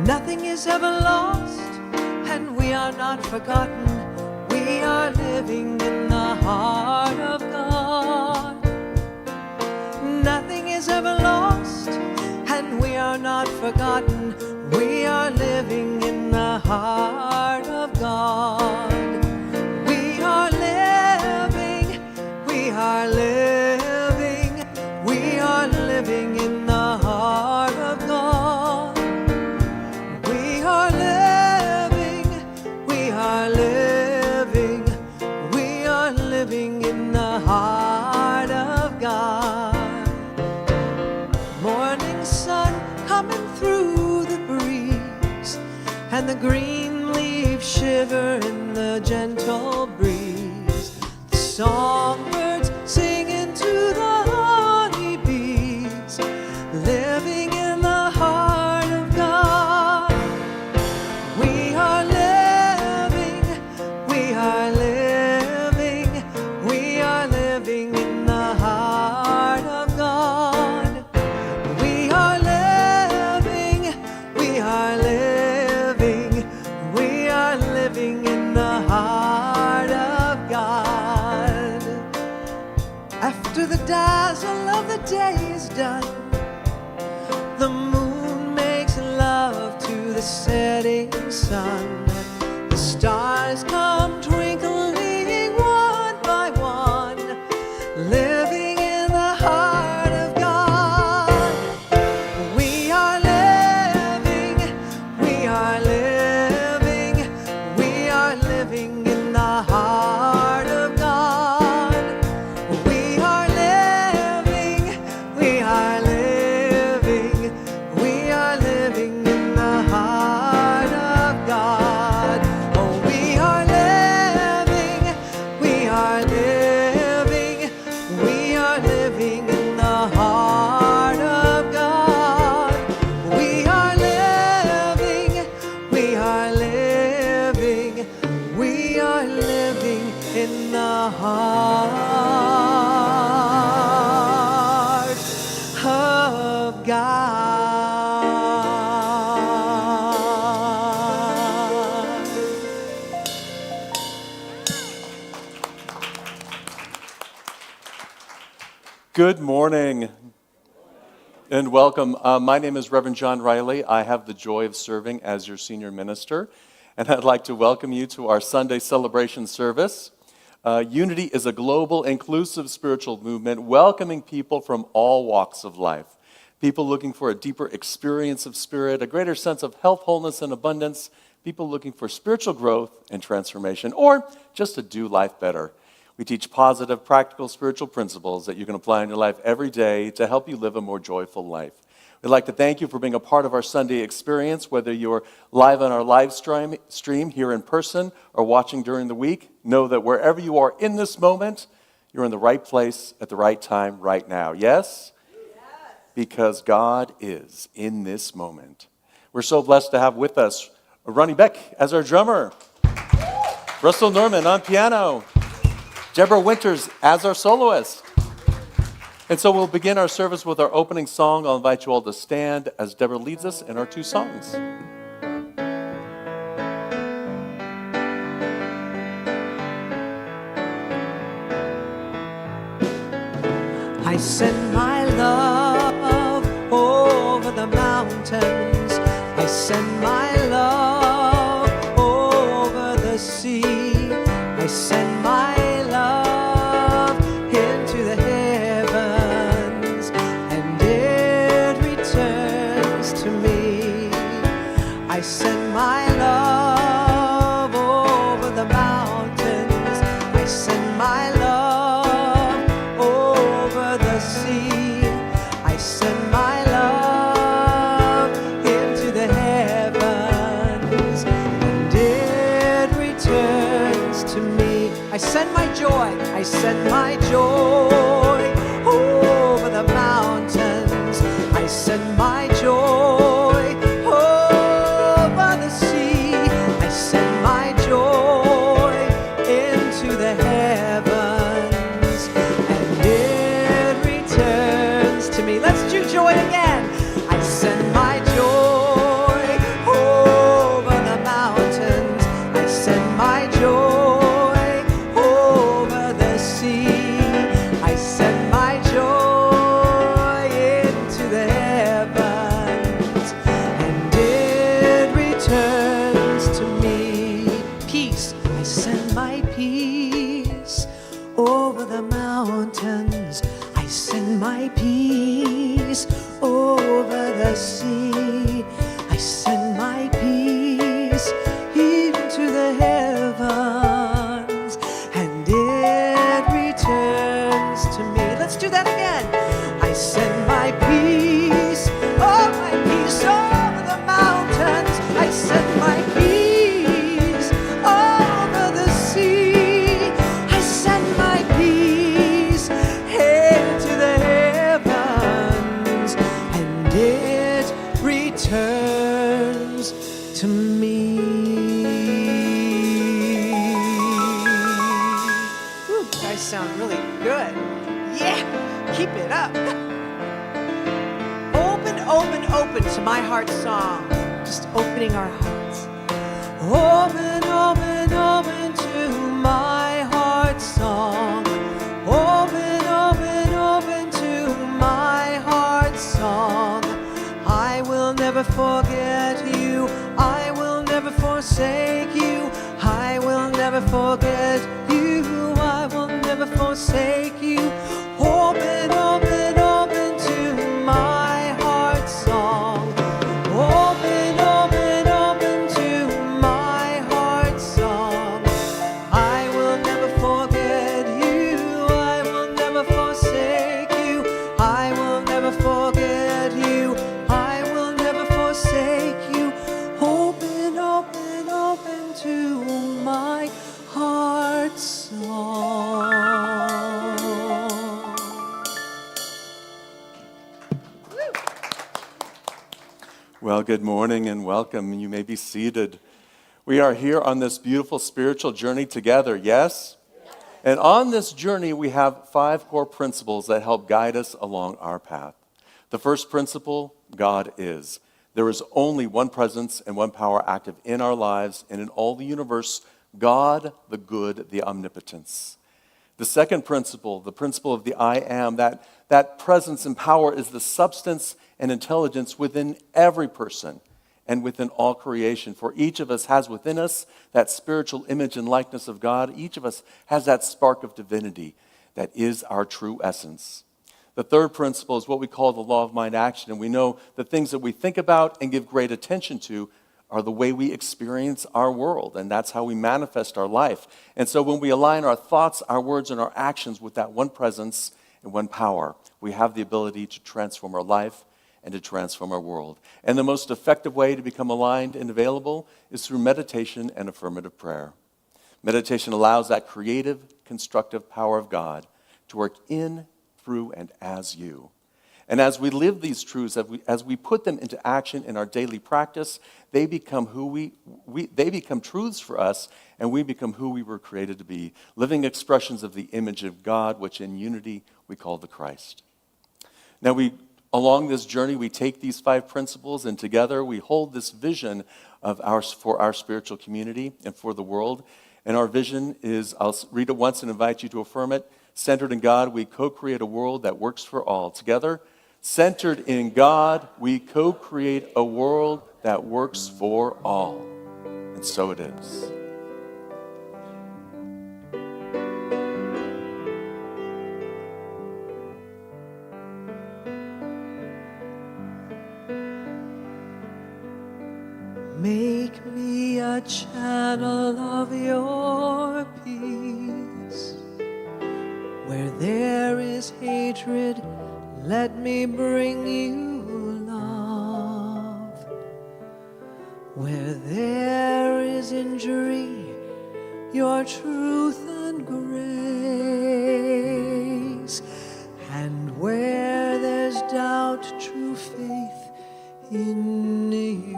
Nothing is ever lost, and we are not forgotten. We are living in the heart of God. Nothing is ever lost, and we are not forgotten. We are living in the heart of God. We are living, we are living, we are living in the heart of God. We are living, we are living, we are living in the heart of God. Morning sun coming through the breeze, and the green leaves shiver in the gentle breeze. The songbirds singing to the honeybees, living in the heart of God. We are living, we are living, we are living in the heart of God. We are living, we are living, we are living in the heart of God. After the dazzle of the day is done, the moon makes love to the setting sun. The stars come twinkling one by one, living in the heart of God. We are living, we are living, we are living in the heart of God. We are living, we are living, we are living in the heart of God. Oh, we are living, we are living, we are living in the heart of God. We are living, we are living, we are living in the heart of God. Good morning and welcome. My name is Reverend John Riley. I have the joy of serving as your senior minister, and I'd like to welcome you to our Sunday celebration service. Unity is a global, inclusive spiritual movement welcoming people from all walks of life. People looking for a deeper experience of spirit, a greater sense of health, wholeness, and abundance. People looking for spiritual growth and transformation, or just to do life better. We teach positive, practical, spiritual principles that you can apply in your life every day to help you live a more joyful life. We'd like to thank you for being a part of our Sunday experience, whether you're live on our live stream here in person or watching during the week. Know that wherever you are in this moment, you're in the right place at the right time right now. Yes? Because God is in this moment. We're so blessed to have with us Ronnie Beck as our drummer, Russell Norman on piano, Deborah Winters as our soloist. And so we'll begin our service with our opening song. I'll invite you all to stand as Deborah leads us in our two songs. I send my love over the mountains. I send my love over the sea. I send my love into the heavens, and it returns to me. I send my love over the mountains. I send my love over the sea. I send my love into the heavens, and it returns to me. I send my joy, I send my joy over the mountains. I send my joy over the sea. I send my joy into the heavens, and it returns to me. Let's do joy again. I send my joy to me. Woo, you guys sound really good. Yeah, keep it up. Open, open, open to my heart song. Just opening our hearts. Open, open, open to my heart song. Open, open, open to my heart song. I will never forget you. I will never forsake you. I will never forget you. I will never forsake you. Open, open, open to my heart song. Open, open, open to my heart song. I will never forget you. I will never forsake you. I will never forget you. I will never forsake you. Open, open, open to my heart song. Well, good morning and welcome. You may be seated. We are here on this beautiful spiritual journey together, yes? And on this journey, we have 5 core principles that help guide us along our path. The first principle, God is. There is only one presence and one power active in our lives and in all the universe, God, the good, the omnipotence. The second principle, the principle of the I am, that presence and power is the substance and intelligence within every person and within all creation. For each of us has within us that spiritual image and likeness of God. Each of us has that spark of divinity that is our true essence. The third principle is what we call the law of mind action. And we know the things that we think about and give great attention to are the way we experience our world. And that's how we manifest our life. And so when we align our thoughts, our words, and our actions with that one presence and one power, we have the ability to transform our life and to transform our world. And the most effective way to become aligned and available is through meditation and affirmative prayer. Meditation allows that creative, constructive power of God to work in, through, and as you. And as we live these truths, as we put them into action in our daily practice, they become they become truths for us, and we become who we were created to be, living expressions of the image of God, which in unity we call the Christ. Now, along this journey, we take these 5 principles, and together we hold this vision for our spiritual community and for the world. And our vision is, I'll read it once and invite you to affirm it. Centered in God, we co-create a world that works for all. Together, centered in God, we co-create a world that works for all. And so it is. Make me a channel of your peace. Where there is hatred, let me bring you love. Where there is injury, your truth and grace. And where there's doubt, true faith in you.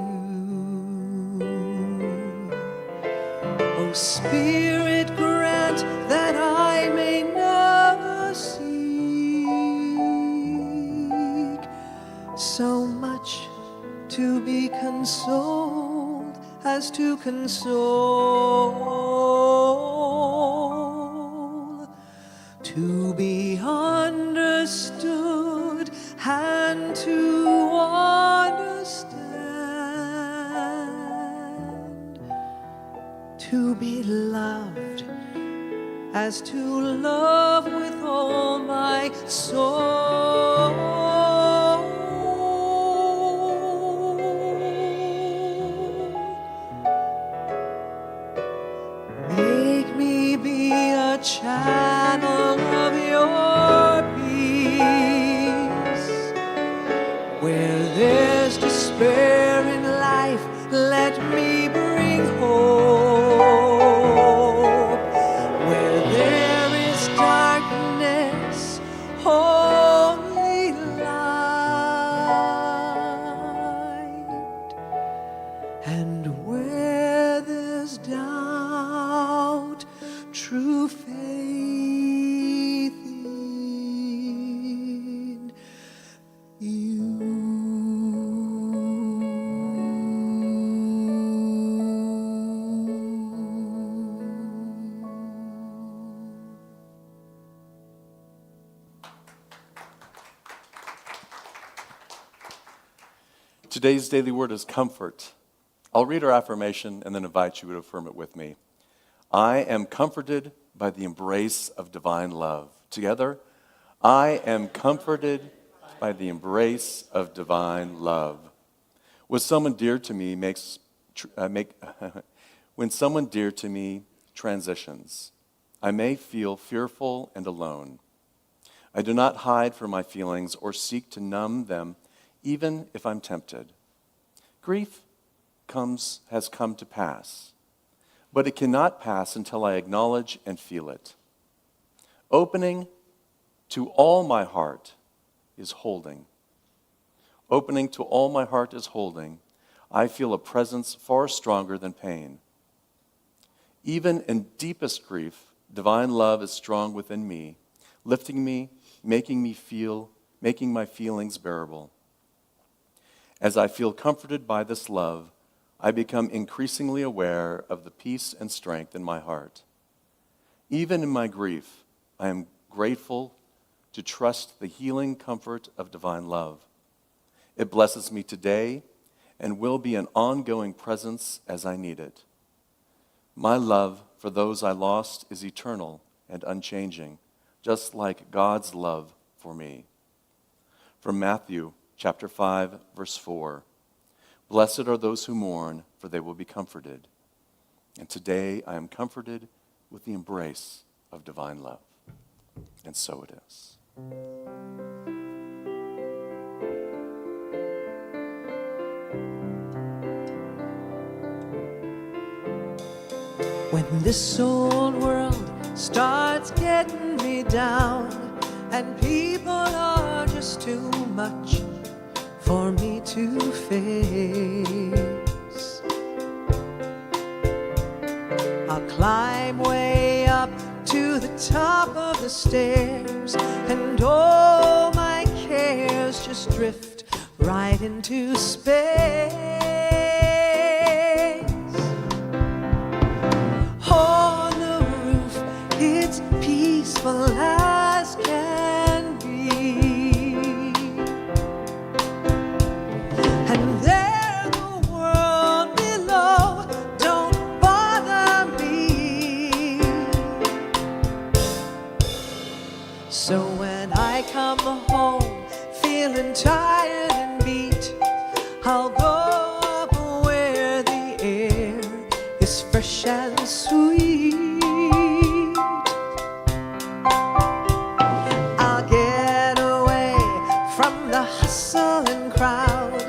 O Spirit, grant that I may never seek so much to be consoled as to console, to be understood and to understand, to be loved as to love with all my soul. Make me be a channel of your peace. Where there's despair in life, let me bring hope. Where there is darkness, only light. And where there's doubt, true faith in you. Today's daily word is comfort. I'll read our affirmation and then invite you to affirm it with me. I am comforted by the embrace of divine love. Together, I am comforted by the embrace of divine love. When someone dear to me when someone dear to me transitions, I may feel fearful and alone. I do not hide from my feelings or seek to numb them, even if I'm tempted. Grief has come to pass, but it cannot pass until I acknowledge and feel it. Opening to all my heart is holding. Opening to all my heart is holding. I feel a presence far stronger than pain. Even in deepest grief, divine love is strong within me, lifting me, making my feelings bearable. As I feel comforted by this love, I become increasingly aware of the peace and strength in my heart. Even in my grief, I am grateful to trust the healing comfort of divine love. It blesses me today and will be an ongoing presence as I need it. My love for those I lost is eternal and unchanging, just like God's love for me. From Matthew chapter 5, verse 4. Blessed are those who mourn, for they will be comforted. And today I am comforted with the embrace of divine love. And so it is. When this old world starts getting me down and people are just too much for me to face, I'll climb way up to the top of the stairs and all my cares just drift right into space. On the roof, it's peaceful as can be. And there the world below don't bother me. So when I come home feeling tired and beat, I'll go up where the air is fresh and sweet. I'll get away from the hustle and crowd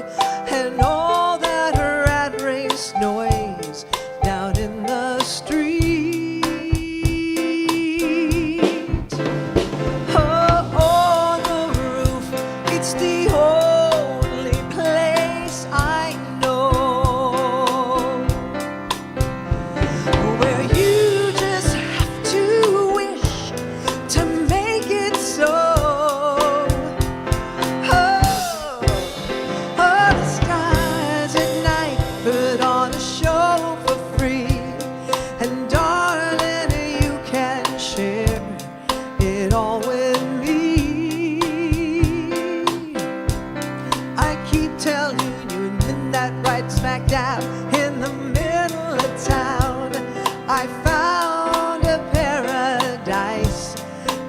and all that rat race noise down in the street. Oh, on the roof, it's the only place I know where you just have to wish to make it so. The stars at night put on a show for free, and darling, you can share it all with me. I keep telling you, midnight right smack dab in the middle of town, I found a paradise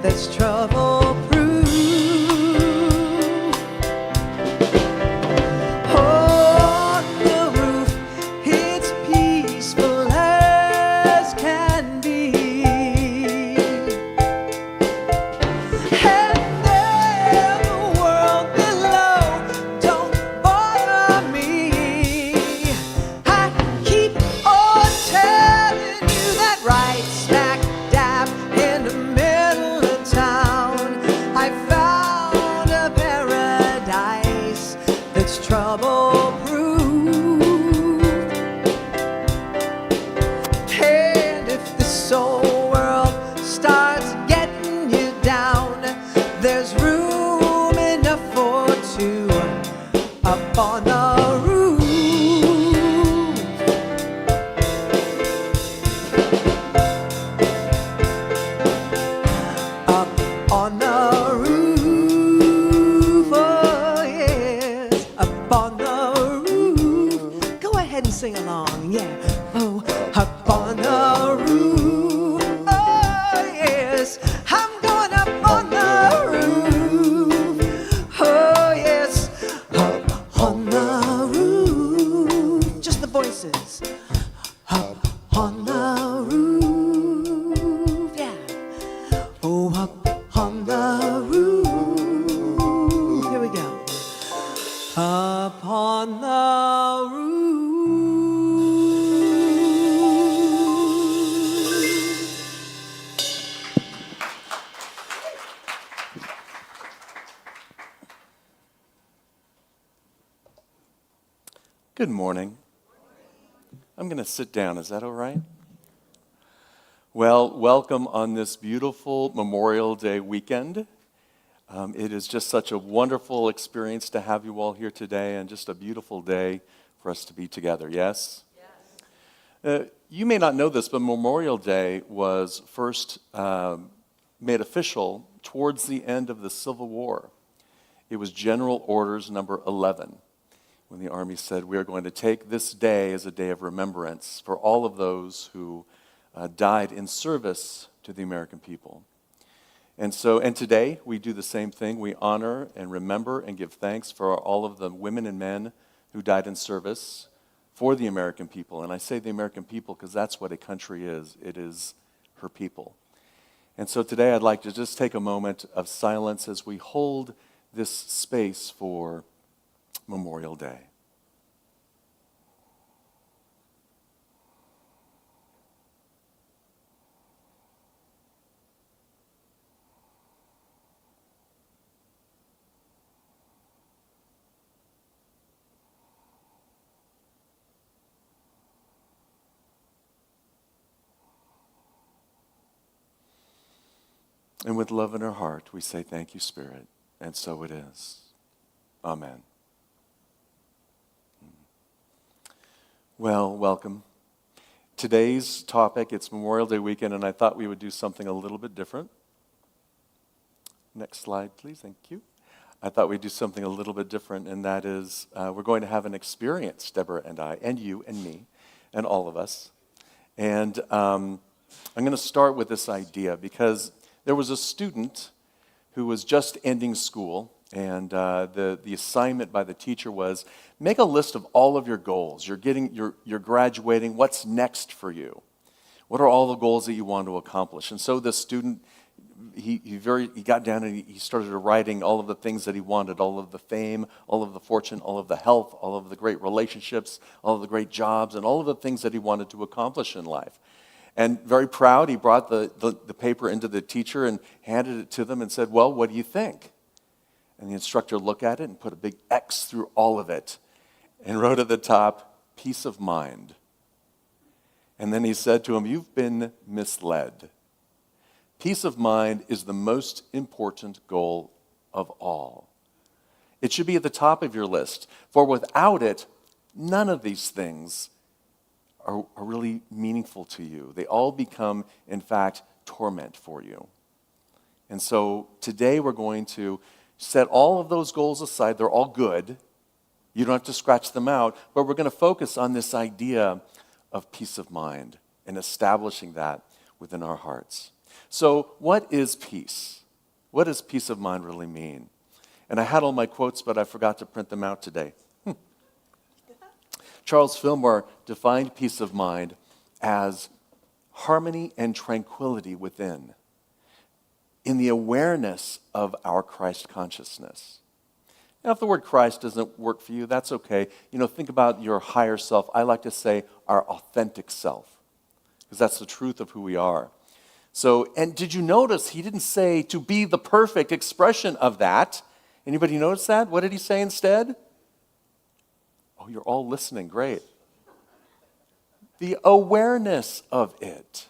that's trouble-proof. On the roof, it's peaceful as can be. And there the world below don't bother me. At ahead and sing along, yeah. Oh, up on the roof. Oh, yes, I'm going up on the roof. Oh, yes, up on the roof. Just the voices. Up on the roof, yeah. Oh, up on the roof. Here we go. Up on the roof. Good morning. I'm going to sit down. Is that all right? Well, welcome on this beautiful Memorial Day weekend. It is just such a wonderful experience to have you all here today, and just a beautiful day for us to be together, yes? Yes. You may not know this, but Memorial Day was first made official towards the end of the Civil War. It was General Orders number 11, when the Army said, we are going to take this day as a day of remembrance for all of those who died in service to the American people. And today we do the same thing. We honor and remember and give thanks for all of the women and men who died in service for the American people. And I say the American people because that's what a country is. It is her people. And so today I'd like to just take a moment of silence as we hold this space for Memorial Day. And with love in our heart, we say, thank you, Spirit. And so it is. Amen. Well, welcome. Today's topic, it's Memorial Day weekend, and I thought we would do something a little bit different. Next slide, please. Thank you. I thought we'd do something a little bit different, and that is we're going to have an experience, Deborah and I, and you and me, and all of us. And I'm going to start with this idea because there was a student who was just ending school, and the assignment by the teacher was make a list of all of your goals. You're graduating. What's next for you? What are all the goals that you want to accomplish? And so the student, he got down and he started writing all of the things that he wanted, all of the fame, all of the fortune, all of the health, all of the great relationships, all of the great jobs, and all of the things that he wanted to accomplish in life. And very proud, he brought the paper into the teacher and handed it to them and said, well, what do you think? And the instructor looked at it and put a big X through all of it and wrote at the top, peace of mind. And then he said to him, you've been misled. Peace of mind is the most important goal of all. It should be at the top of your list, for without it, none of these things are really meaningful to you. They all become, in fact, torment for you. And so today we're going to set all of those goals aside. They're all good. You don't have to scratch them out, but we're going to focus on this idea of peace of mind and establishing that within our hearts. So what is peace? What does peace of mind really mean? And I had all my quotes, but I forgot to print them out today. Charles Fillmore defined peace of mind as harmony and tranquility within, in the awareness of our Christ consciousness. Now, if the word Christ doesn't work for you, that's okay. Think about your higher self. I like to say our authentic self, because that's the truth of who we are. So, and did you notice he didn't say to be the perfect expression of that? Anybody notice that? What did he say instead? Oh, you're all listening. Great. The awareness of it.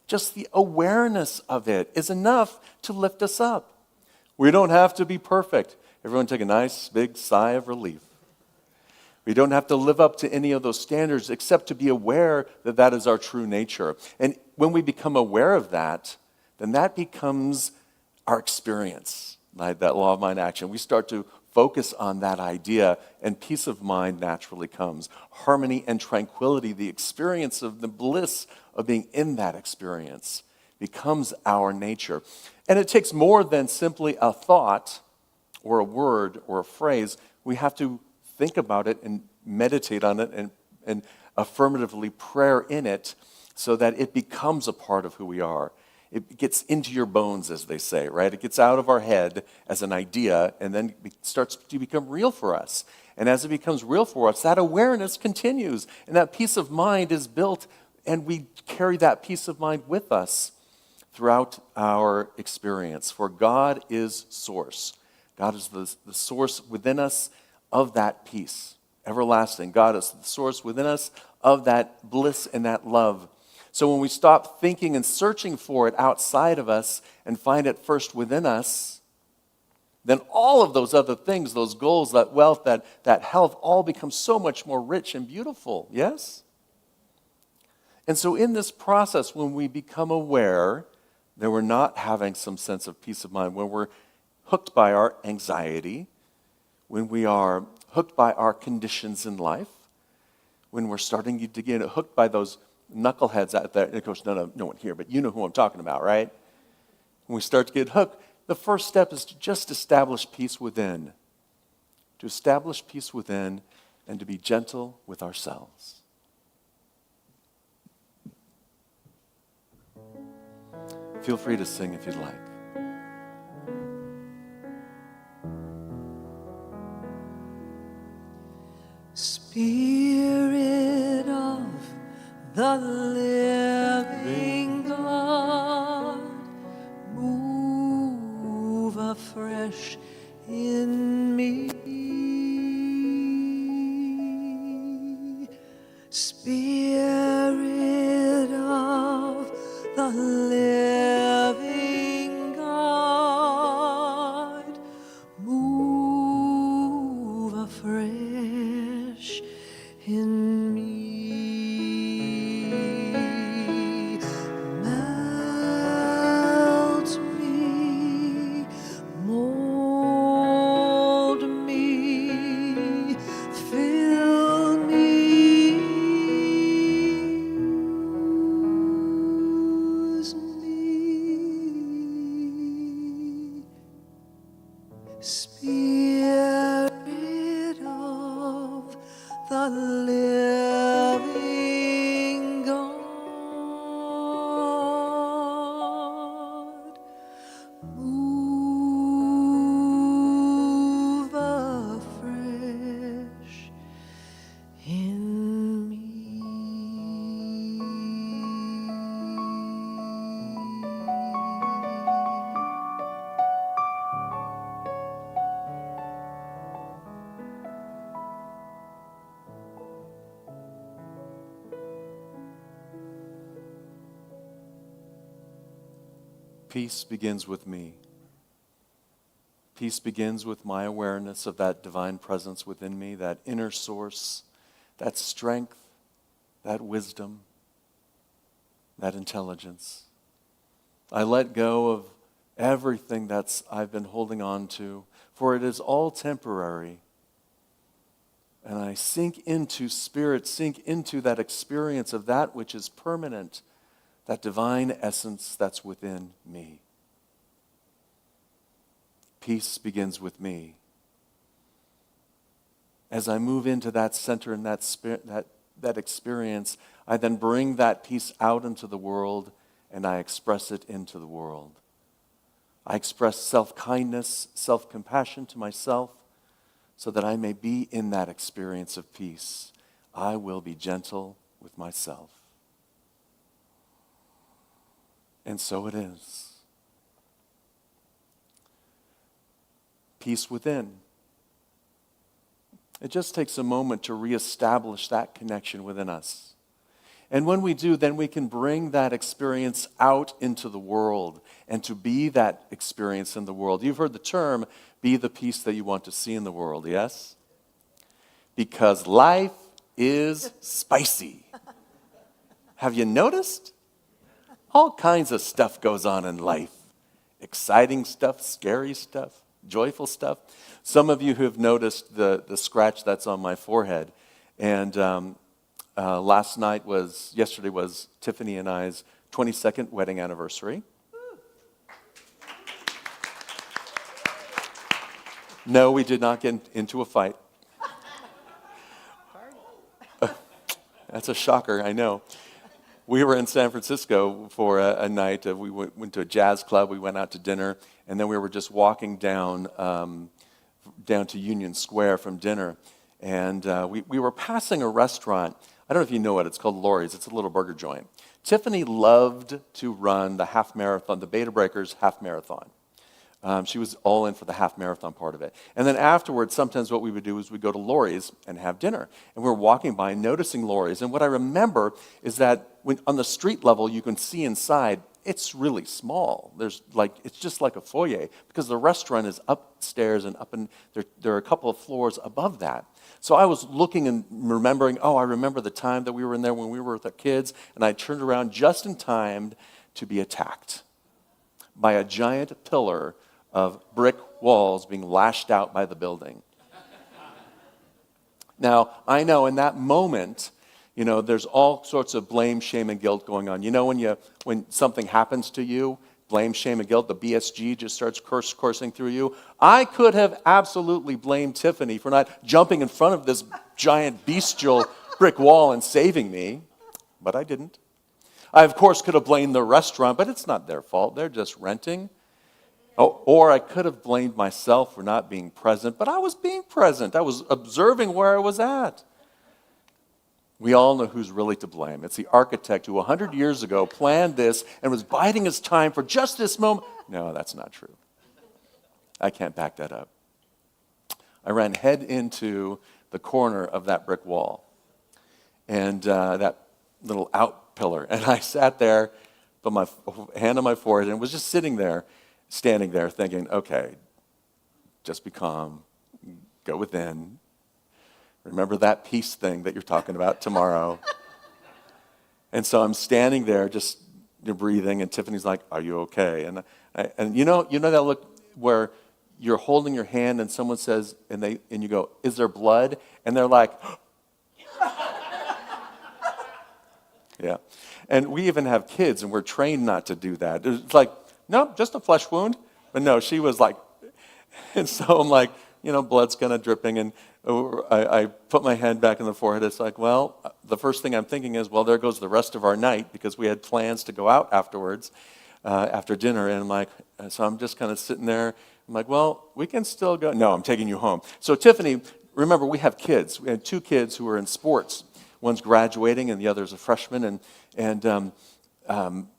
Just the awareness of it is enough to lift us up. We don't have to be perfect. Everyone take a nice big sigh of relief. We don't have to live up to any of those standards except to be aware that that is our true nature. And when we become aware of that, then that becomes our experience, like that law of mind action. We start to focus on that idea, and peace of mind naturally comes. Harmony and tranquility, the experience of the bliss of being in that experience, becomes our nature. And it takes more than simply a thought or a word or a phrase. We have to think about it and meditate on it and affirmatively prayer in it so that it becomes a part of who we are. It gets into your bones, as they say, right? It gets out of our head as an idea and then it starts to become real for us. And as it becomes real for us, that awareness continues and that peace of mind is built, and we carry that peace of mind with us throughout our experience. For God is source. God is the source within us of that peace, everlasting. God is the source within us of that bliss and that love. So when we stop thinking and searching for it outside of us and find it first within us, then all of those other things, those goals, that wealth, that health, all become so much more rich and beautiful, yes? And so in this process, when we become aware that we're not having some sense of peace of mind, when we're hooked by our anxiety, when we are hooked by our conditions in life, when we're starting to get hooked by those knuckleheads out there, and of course no one here, but you know who I'm talking about, right? When we start to get hooked, the first step is to just establish peace within. To establish peace within and to be gentle with ourselves. Feel free to sing if you'd like. Spirit of the living God, move afresh in me. Spirit of the living God, move afresh in me. Melt me, mold me, fill me, use me. Spirit of the living God, move afresh in me. Peace begins with me. Peace begins with my awareness of that divine presence within me, that inner source, that strength, that wisdom, that intelligence. I let go of everything I've been holding on to, for it is all temporary. And I sink into that experience of that which is permanent, that divine essence that's within me. Peace begins with me. As I move into that center and that experience, I then bring that peace out into the world and I express it into the world. I express self-kindness, self-compassion to myself so that I may be in that experience of peace. I will be gentle with myself. And so it is. Peace within. It just takes a moment to reestablish that connection within us. And when we do, then we can bring that experience out into the world and to be that experience in the world. You've heard the term, be the peace that you want to see in the world, yes? Because life is spicy. Have you noticed? All kinds of stuff goes on in life. Exciting stuff, scary stuff, joyful stuff. Some of you who have noticed the scratch that's on my forehead. And yesterday was Tiffany and I's 22nd wedding anniversary. No, we did not get into a fight. That's a shocker, I know. We were in San Francisco for a night. We went to a jazz club. We went out to dinner, and then we were just walking down to Union Square from dinner, and we were passing a restaurant. I don't know if you know it. It's called Lori's. It's a little burger joint. Tiffany loved to run the half marathon, the Beta Breakers half marathon. She was all in for the half marathon part of it. And then afterwards, sometimes what we would do is we'd go to Lori's and have dinner. And we were walking by, noticing Lori's. And what I remember is that when on the street level, you can see inside, it's really small. It's just like a foyer because the restaurant is upstairs and there are a couple of floors above that. So I was looking and remembering, I remember the time that we were in there when we were with our kids, and I turned around just in time to be attacked by a giant pillar of brick walls being lashed out by the building. Now, I know in that moment, there's all sorts of blame, shame, and guilt going on. When something happens to you, blame, shame, and guilt, the BSG just starts coursing through you. I could have absolutely blamed Tiffany for not jumping in front of this giant bestial brick wall and saving me, but I didn't. I, of course, could have blamed the restaurant, but it's not their fault. They're just renting. Or I could have blamed myself for not being present, but I was being present. I was observing where I was at. We all know who's really to blame. It's the architect who 100 years ago planned this and was biding his time for just this moment. No, that's not true. I can't back that up. I ran head into the corner of that brick wall and that little out pillar. And I sat there, put my hand on my forehead, and was just standing there thinking, okay, just be calm, go within. Remember that peace thing that you're talking about tomorrow. And so I'm standing there just breathing, and Tiffany's like, are you okay? And you know that look where you're holding your hand and someone says, and you go, is there blood? And they're like, yeah. And we even have kids, and we're trained not to do that. It's like, no, just a flesh wound. But no, she was like, and so I'm like, blood's kind of dripping, and I put my hand back in the forehead. It's like, well, the first thing I'm thinking is, well, there goes the rest of our night, because we had plans to go out afterwards, after dinner, and I'm like, so I'm just kind of sitting there. I'm like, well, we can still go. No, I'm taking you home. So Tiffany, remember, we have kids. We had 2 kids who are in sports. One's graduating, and the other's a freshman,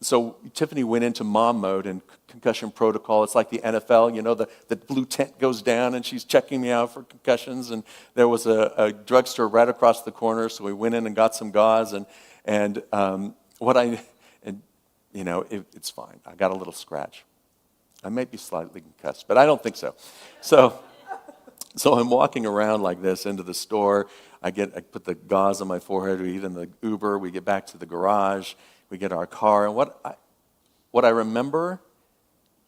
so Tiffany went into mom mode and concussion protocol. It's like the NFL, the blue tent goes down and she's checking me out for concussions. And there was a drugstore right across the corner, so we went in and got some gauze. It's fine. I got a little scratch. I may be slightly concussed, but I don't think so. So I'm walking around like this into the store. I put the gauze on my forehead. We get in the Uber. We get back to the garage. We get our car, and what I remember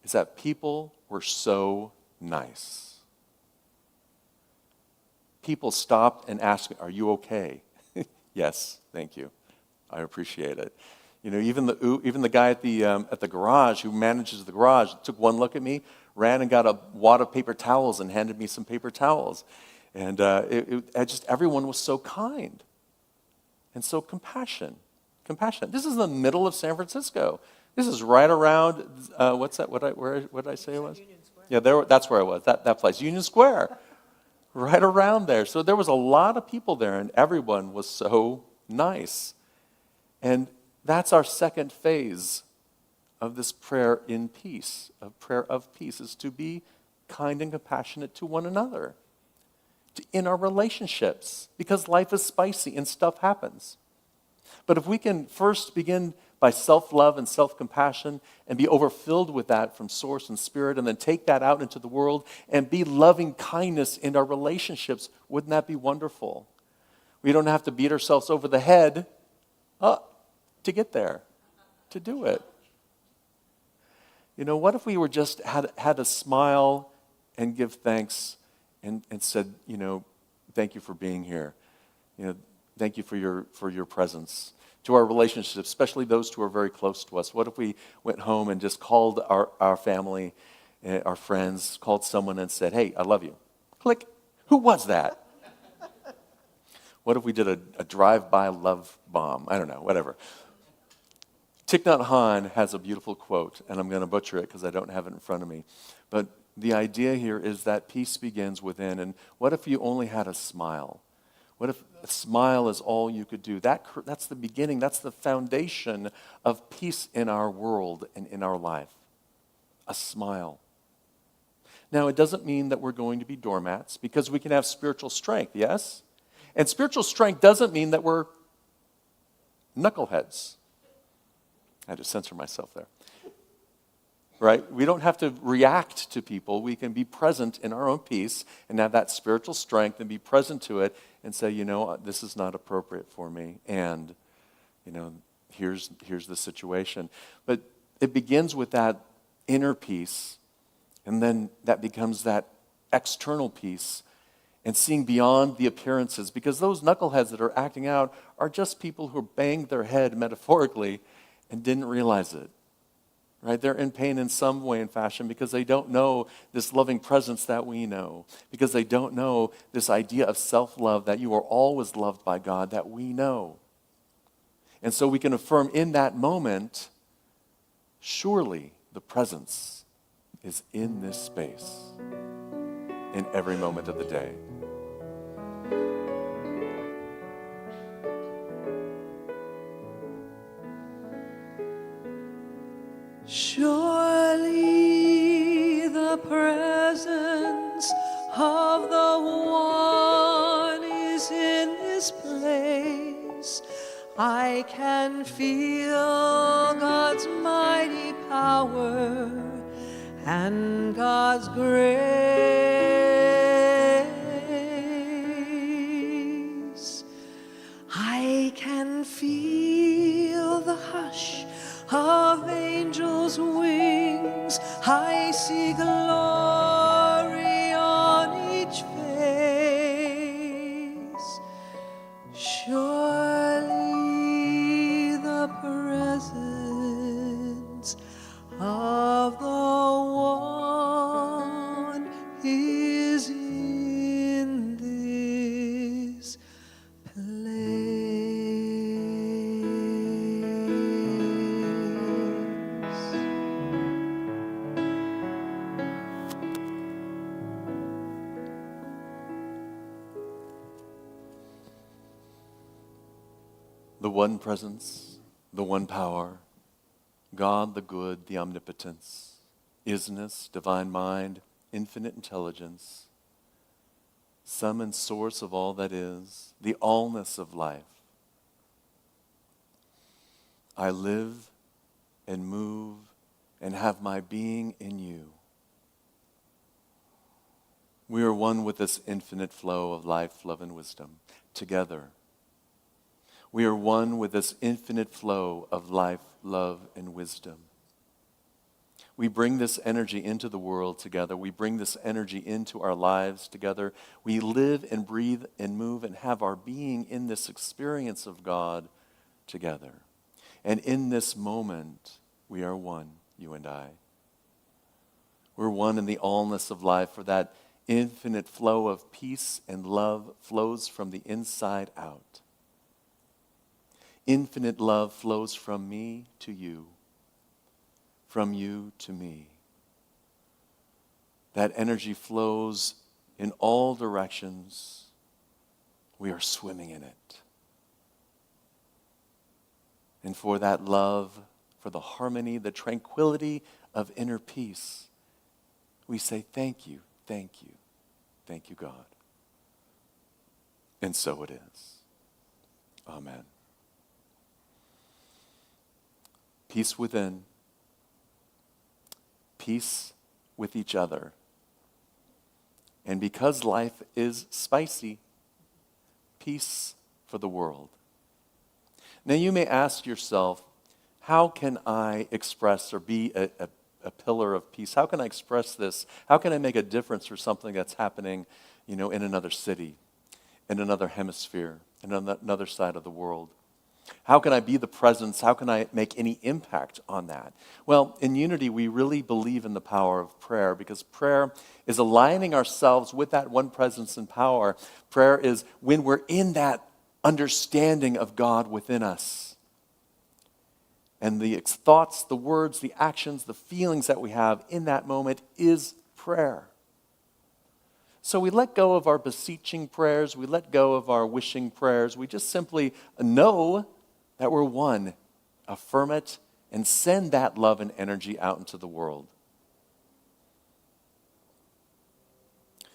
is that people were so nice. People stopped and asked me, are you okay? Yes, thank you. I appreciate it. Even the guy at the garage who manages the garage took one look at me, ran and got a wad of paper towels and handed me some paper towels. And everyone was so kind and so compassionate. This is the middle of San Francisco. This is right around, what's that? Where did I say it was? Union Square. Yeah, that's where I was, that place, Union Square. Right around there. So there was a lot of people there, and everyone was so nice. And that's our second phase of this prayer in peace, prayer of peace, is to be kind and compassionate to one another, in our relationships, because life is spicy and stuff happens. But if we can first begin by self-love and self-compassion and be overfilled with that from source and spirit, and then take that out into the world and be loving kindness in our relationships, wouldn't that be wonderful? We don't have to beat ourselves over the head to get there, to do it. What if we were just had a smile and give thanks and said, thank you for being here. Thank you for your presence. To our relationships, especially those who are very close to us. What if we went home and just called our family, our friends, called someone and said, hey, I love you. Click. Who was that? What if we did a drive-by love bomb? I don't know, whatever. Thich Nhat Hanh has a beautiful quote, and I'm going to butcher it because I don't have it in front of me. But the idea here is that peace begins within. And what if you only had a smile? What if a smile is all you could do? That's the beginning. That's the foundation of peace in our world and in our life. A smile. Now, it doesn't mean that we're going to be doormats, because we can have spiritual strength, yes? And spiritual strength doesn't mean that we're knuckleheads. I had to censor myself there. Right? We don't have to react to people. We can be present in our own peace and have that spiritual strength and be present to it and say, this is not appropriate for me. And, here's the situation. But it begins with that inner peace, and then that becomes that external peace and seeing beyond the appearances, because those knuckleheads that are acting out are just people who banged their head metaphorically and didn't realize it. Right? They're in pain in some way and fashion because they don't know this loving presence that we know, because they don't know this idea of self-love, that you are always loved by God, that we know. And so we can affirm in that moment, surely the presence is in this space in every moment of the day. Surely the presence of the One is in this place. I can feel God's mighty power and God's grace. I can feel the hush of angels' wings. I see glory on each face. Surely the presence of the One is in this place. The one presence, the one power, God the good, the omnipotence, isness, divine mind, infinite intelligence, sum and source of all that is, the allness of life. I live and move and have my being in you. We are one with this infinite flow of life, love, and wisdom together. We are one with this infinite flow of life, love, and wisdom. We bring this energy into the world together. We bring this energy into our lives together. We live and breathe and move and have our being in this experience of God together. And in this moment, we are one, you and I. We're one in the allness of life, for that infinite flow of peace and love flows from the inside out. Infinite love flows from me to you, from you to me. That energy flows in all directions. We are swimming in it. And for that love, for the harmony, the tranquility of inner peace, we say thank you, thank you, thank you, God. And so it is. Amen. Peace within, peace with each other. And because life is spicy, peace for the world. Now you may ask yourself, how can I express or be a a pillar of peace? How can I express this? How can I make a difference for something that's happening, in another city, in another hemisphere, in another side of the world? How can I be the presence? How can I make any impact on that? Well, in Unity, we really believe in the power of prayer because prayer is aligning ourselves with that one presence and power. Prayer is when we're in that understanding of God within us. And the thoughts, the words, the actions, the feelings that we have in that moment is prayer. So we let go of our beseeching prayers. We let go of our wishing prayers. We just simply know that we're one, affirm it, and send that love and energy out into the world.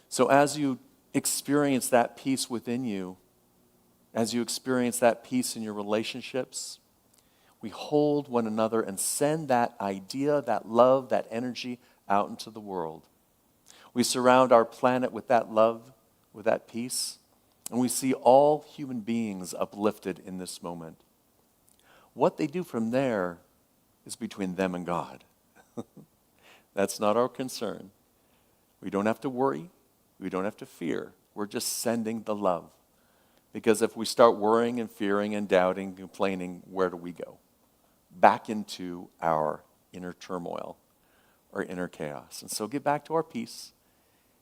So as you experience that peace within you, as you experience that peace in your relationships, we hold one another and send that idea, that love, that energy out into the world. We surround our planet with that love, with that peace, and we see all human beings uplifted in this moment. What they do from there is between them and God. That's not our concern. We don't have to worry. We don't have to fear. We're just sending the love. Because if we start worrying and fearing and doubting, complaining, where do we go? Back into our inner turmoil or inner chaos. And so get back to our peace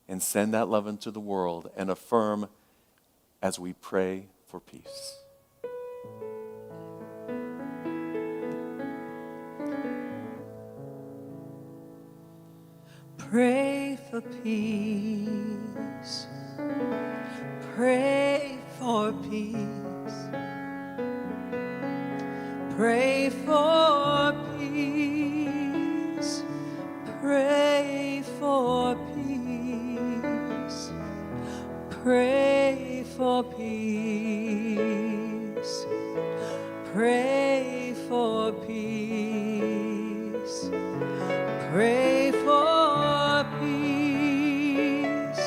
and send that love into the world and affirm as we pray for peace. Pray for peace. Pray for peace. Pray for peace. Pray for peace. Pray for peace. Pray for peace. Pray for peace.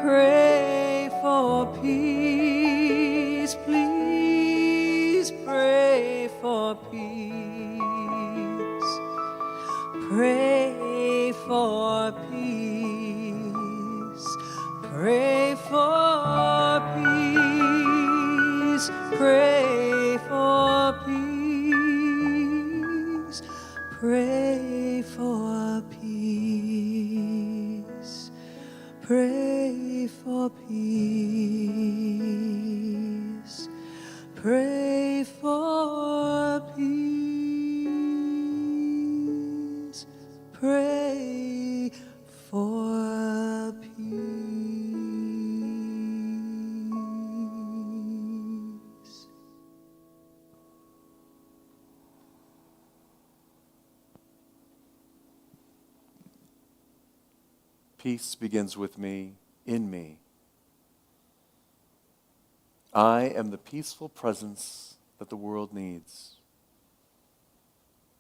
Pray for peace. Please pray for peace. Pray for peace. Pray for peace. Pray for peace. Pray for peace. Pray for peace. Pray for peace. Pray for peace. Peace begins with me, in me. I am the peaceful presence that the world needs.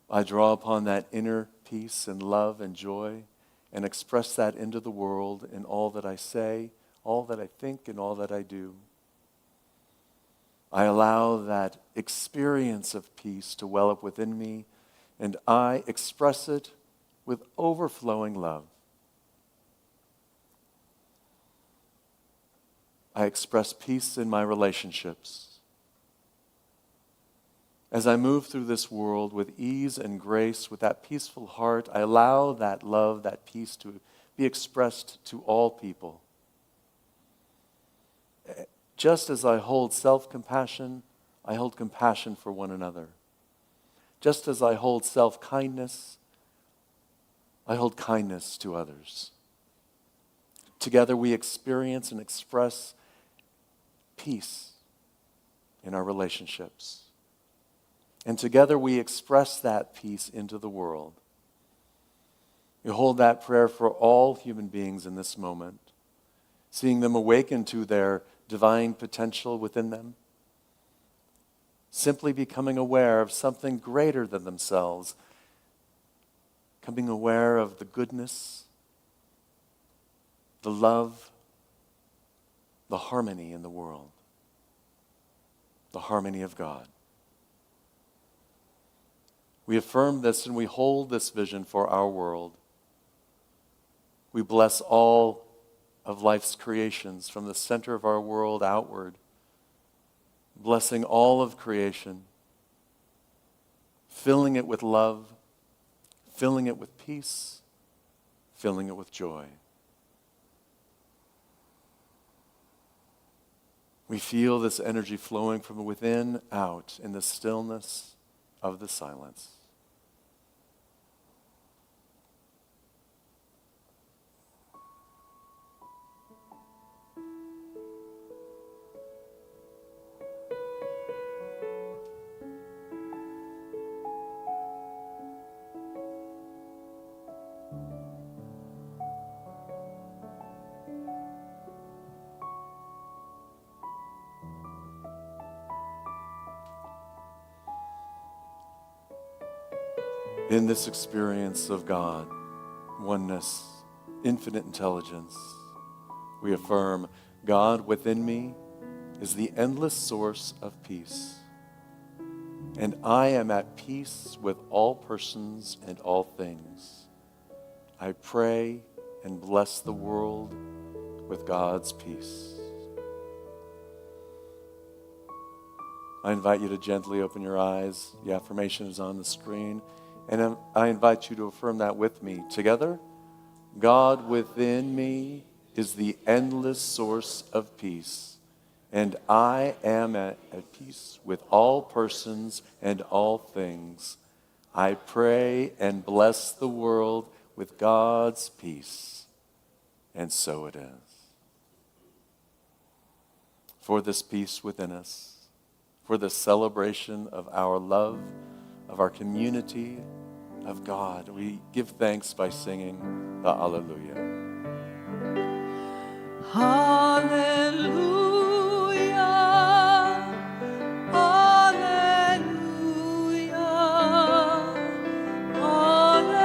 I draw upon that inner peace and love and joy and express that into the world in all that I say, all that I think, and all that I do. I allow that experience of peace to well up within me, and I express it with overflowing love. I express peace in my relationships. As I move through this world with ease and grace, with that peaceful heart, I allow that love, that peace to be expressed to all people. Just as I hold self-compassion, I hold compassion for one another. Just as I hold self-kindness, I hold kindness to others. Together we experience and express peace in our relationships. And together we express that peace into the world. We hold that prayer for all human beings in this moment, seeing them awaken to their divine potential within them, simply becoming aware of something greater than themselves, becoming aware of the goodness, the love, the harmony in the world, the harmony of God. We affirm this and we hold this vision for our world. We bless all of life's creations from the center of our world outward, blessing all of creation, filling it with love, filling it with peace, filling it with joy. We feel this energy flowing from within out in the stillness of the silence. In this experience of God, oneness, infinite intelligence, we affirm God within me is the endless source of peace, and I am at peace with all persons and all things. I pray and bless the world with God's peace. I invite you to gently open your eyes. The affirmation is on the screen. And I invite you to affirm that with me. Together, God within me is the endless source of peace, and I am at peace with all persons and all things. I pray and bless the world with God's peace. And so it is. For this peace within us, for the celebration of our love, of our community, of God, we give thanks by singing the Alleluia. Hallelujah, hallelujah, hallelujah, hallelujah,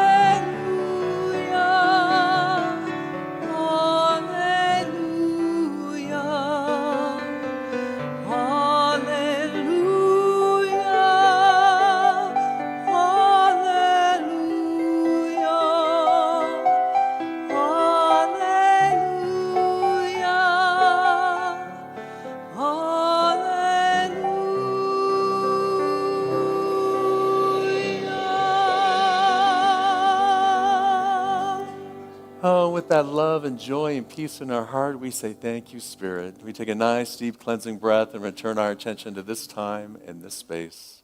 Oh, with that love and joy and peace in our heart, we say thank you, Spirit. We take a nice, deep, cleansing breath and return our attention to this time and this space.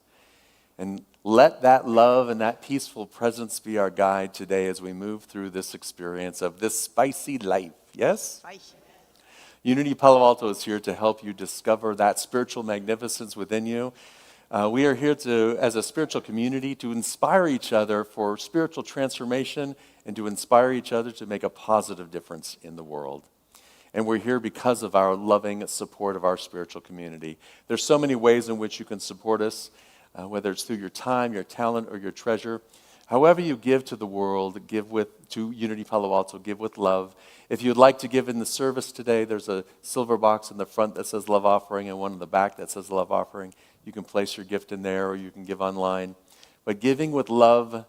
And let that love and that peaceful presence be our guide today as we move through this experience of this spicy life. Yes? Unity Palo Alto is here to help you discover that spiritual magnificence within you. We are here to, as a spiritual community, to inspire each other for spiritual transformation and to inspire each other to make a positive difference in the world. And we're here because of our loving support of our spiritual community. There's so many ways in which you can support us, whether it's through your time, your talent, or your treasure. However you give to the world, to Unity Palo Alto, give with love. If you'd like to give in the service today, there's a silver box in the front that says Love Offering and one in the back that says Love Offering. You can place your gift in there or you can give online. But giving with love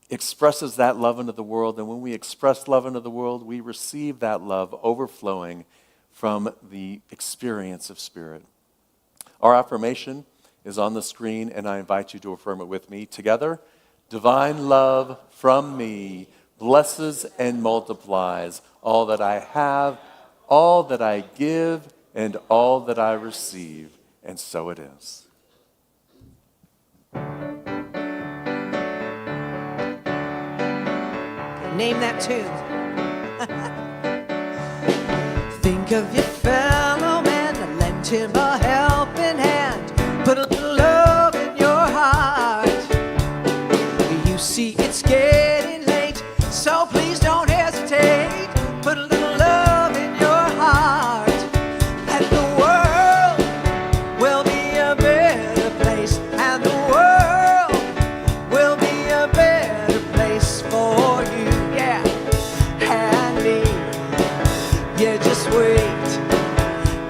expresses that love into the world, and when we express love into the world, we receive that love overflowing from the experience of Spirit. Our affirmation is on the screen, and I invite you to affirm it with me. Together, divine love from me blesses and multiplies all that I have, all that I give, and all that I receive. And so it is. Name that tune. Think of your fellow man and lend him a helping hand. Put a little love in your heart. You see it's getting late, so please don't hesitate. Put a little love in your heart, and the world will be a better place, and the world will be a better place for you. You just wait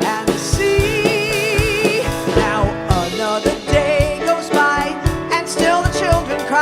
and see. Now another day goes by and still the children cry.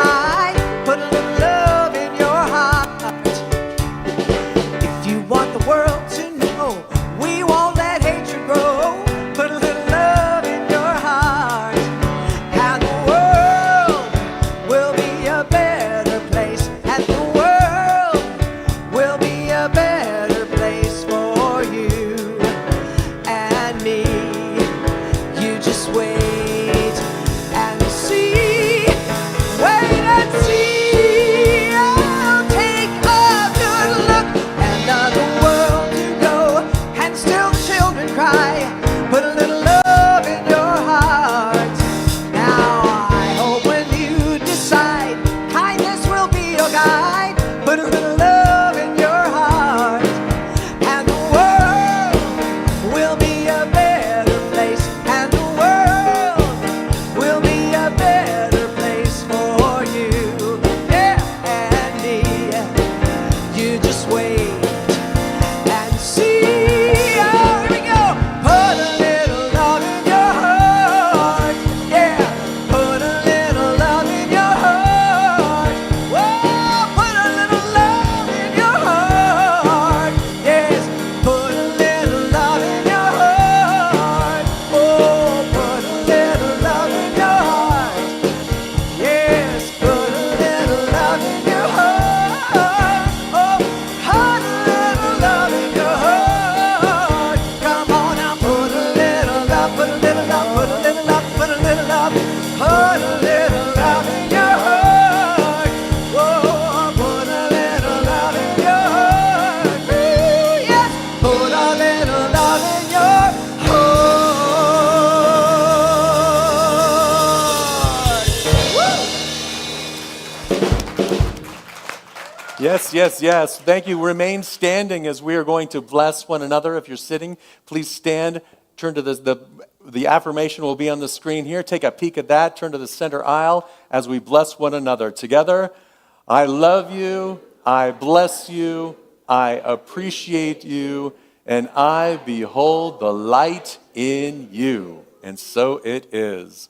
Put a little love in your heart. Oh, put a little love in your heart. Ooh, yes. Put a little love in your heart. Yes, yes, yes. Thank you. Remain standing as we are going to bless one another. If you're sitting, please stand. Turn to the affirmation will be on the screen here. Take a peek at that. Turn to the center aisle as we bless one another. Together, I love you. I bless you. I appreciate you. And I behold the light in you. And so it is.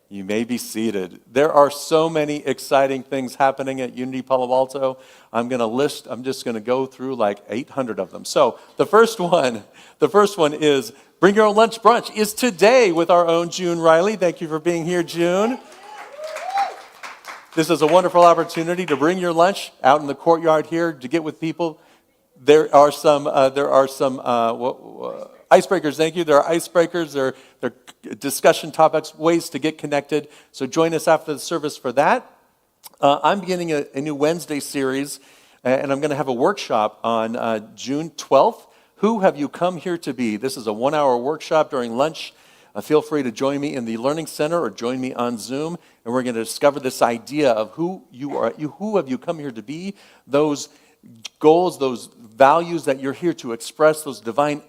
You may be seated. There are so many exciting things happening at Unity Palo Alto. I'm just going to go through like 800 of them. So the first one is Bring Your Own Lunch Brunch is today with our own June Riley. Thank you for being here, June. This is a wonderful opportunity to bring your lunch out in the courtyard here to get with people. There are some icebreakers. Thank you. There are icebreakers. There are discussion topics, ways to get connected. So join us after the service for that. I'm beginning a new Wednesday series, and I'm going to have a workshop on June 12th. Who have you come here to be? This is a 1-hour workshop during lunch. Feel free to join me in the Learning Center or join me on Zoom, and we're going to discover this idea of who you are. Who have you come here to be? Those goals, those values that you're here to express, those divine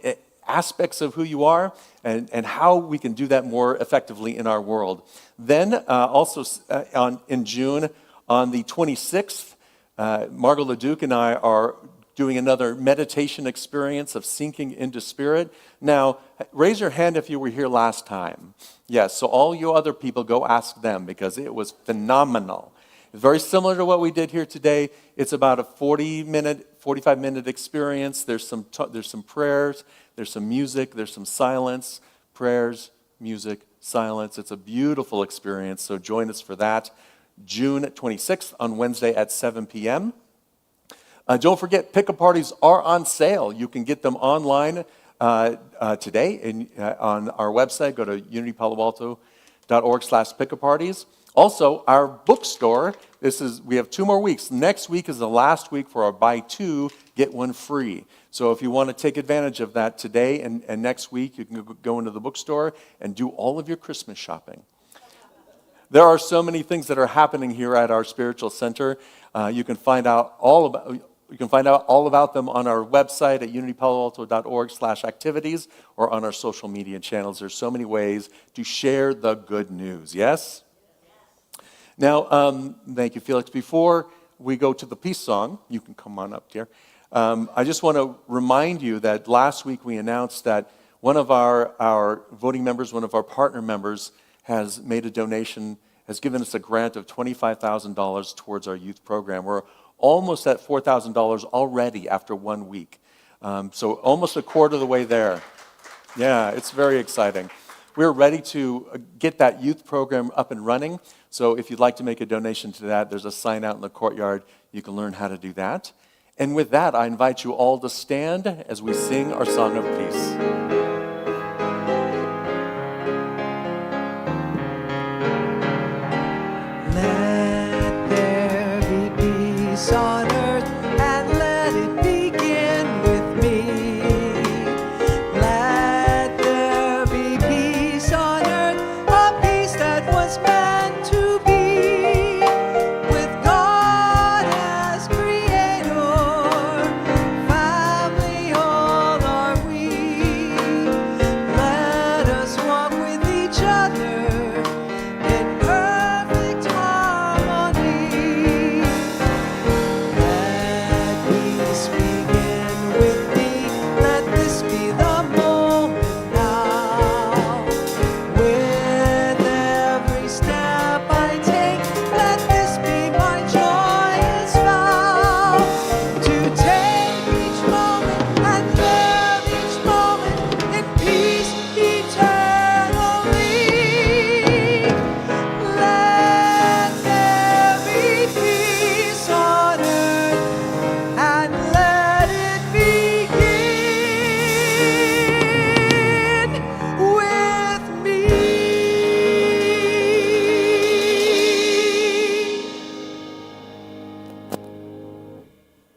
aspects of who you are, and how we can do that more effectively in our world. Then in June, on the 26th, Margot LeDuc and I are doing another meditation experience of sinking into spirit. Now, raise your hand if you were here last time. Yes, so all you other people, go ask them because it was phenomenal. It's very similar to what we did here today. It's about a 45-minute experience. There's some prayers, there's some music, there's some silence, prayers, music, silence. It's a beautiful experience, so join us for that. June 26th on Wednesday at 7 p.m. Don't forget, pick-up parties are on sale. You can get them online today on our website. Go to unitypaloalto.org/pickup parties. Also, our bookstore, we have 2 more weeks. Next week is the last week for our buy 2, get 1 free. So if you want to take advantage of that today and next week, you can go into the bookstore and do all of your Christmas shopping. There are so many things that are happening here at our spiritual center. You can find out all about them on our website at unitypaloalto.org/activities or on our social media channels. There's so many ways to share the good news. Yes? Now, thank you, Felix. Before we go to the peace song, you can come on up here. I just want to remind you that last week we announced that one of our voting members, one of our partner members, has made a donation, has given us a grant of $25,000 towards our youth program. We're almost at $4,000 already after 1 week. So almost a quarter of the way there. Yeah, it's very exciting. We're ready to get that youth program up and running. So if you'd like to make a donation to that, there's a sign out in the courtyard. You can learn how to do that. And with that, I invite you all to stand as we sing our song of peace. Let there be peace on earth, and let it begin with me. Let there be peace on earth, a peace that was meant to be. With God as creator, family all are we.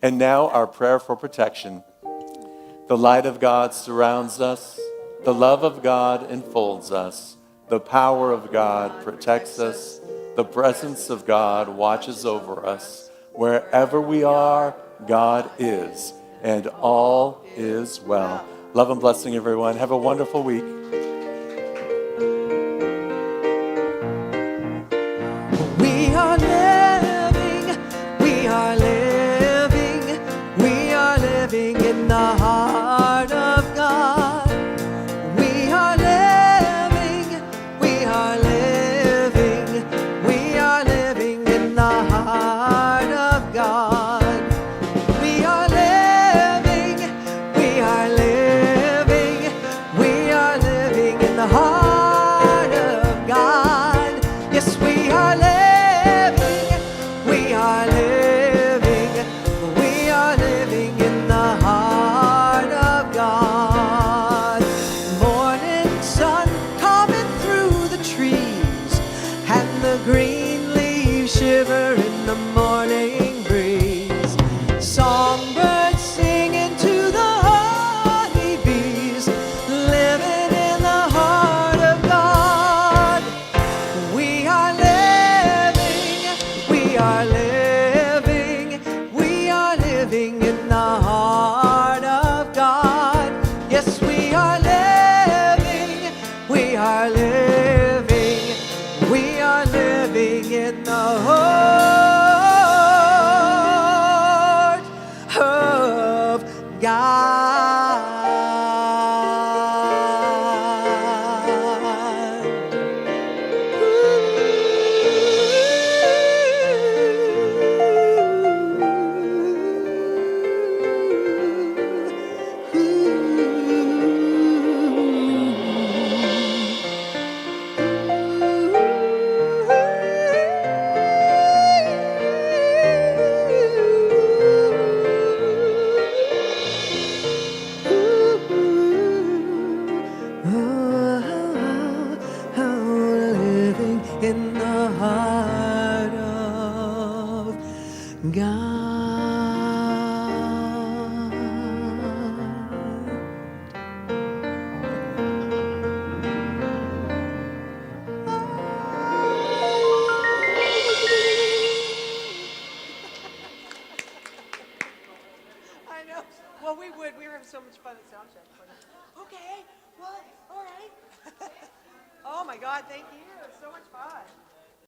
And now our prayer for protection. The light of God surrounds us. The love of God enfolds us. The power of God protects us. The presence of God watches over us. Wherever we are, God is, and all is well. Love and blessing, everyone. Have a wonderful week. We are living, we are living, we are living in the heart of God. We are living, we are living, we are living in the heart of God. We are living, we are living, we are living in the heart of God. Yes, we are living, we are living, we are living in the heart of God. Morning sun coming through the trees, and the green leaves shiver in the morning breeze. Songbirds singing to the honeybees, living in the heart of God. We are living, we are living, we are living in the heart of God. Yes, we are living, we are living, we are living in the heart of God. Living in the heart